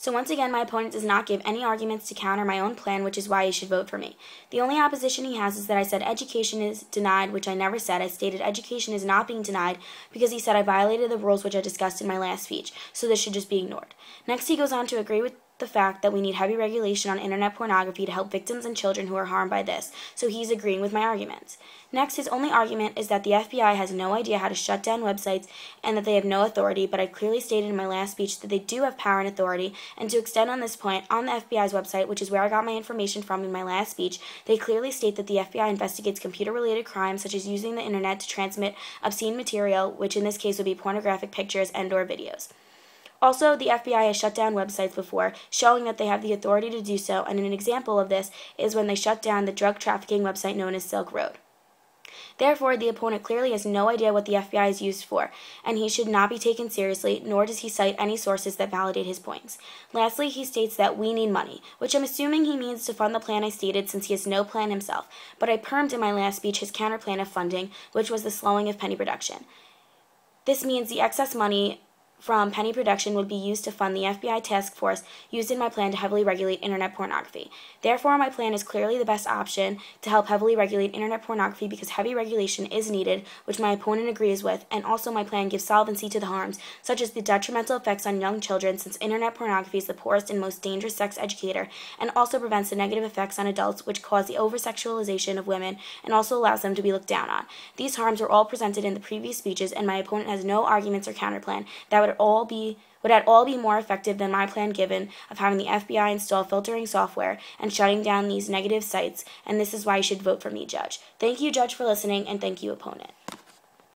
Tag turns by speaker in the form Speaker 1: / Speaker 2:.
Speaker 1: So once again, my opponent does not give any arguments to counter my own plan, which is why you should vote for me. The only opposition he has is that I said education is denied, which I never said. I stated education is not being denied because he said I violated the rules which I discussed in my last speech, so this should just be ignored. Next, he goes on to agree with the fact that we need heavy regulation on internet pornography to help victims and children who are harmed by this, so he's agreeing with my arguments. Next, his only argument is that the FBI has no idea how to shut down websites and that they have no authority, but I clearly stated in my last speech that they do have power and authority, and to extend on this point, on the FBI's website, which is where I got my information from in my last speech, they clearly state that the FBI investigates computer-related crimes such as using the internet to transmit obscene material, which in this case would be pornographic pictures and/or videos. Also, the FBI has shut down websites before, showing that they have the authority to do so, and an example of this is when they shut down the drug trafficking website known as Silk Road. Therefore, the opponent clearly has no idea what the FBI is used for, and he should not be taken seriously, nor does he cite any sources that validate his points. Lastly, he states that we need money, which I'm assuming he means to fund the plan I stated since he has no plan himself, but I permed in my last speech his counterplan of funding, which was the slowing of penny production. This means the excess money from penny production would be used to fund the FBI task force used in my plan to heavily regulate internet pornography. Therefore, my plan is clearly the best option to help heavily regulate internet pornography because heavy regulation is needed, which my opponent agrees with, and also my plan gives solvency to the harms, such as the detrimental effects on young children since internet pornography is the poorest and most dangerous sex educator, and also prevents the negative effects on adults which cause the over-sexualization of women and also allows them to be looked down on. These harms were all presented in the previous speeches, and my opponent has no arguments or counterplan that would at all be more effective than my plan given of having the FBI install filtering software and shutting down these negative sites, and this is why you should vote for me, Judge. Thank you, Judge, for listening, and thank you, opponent.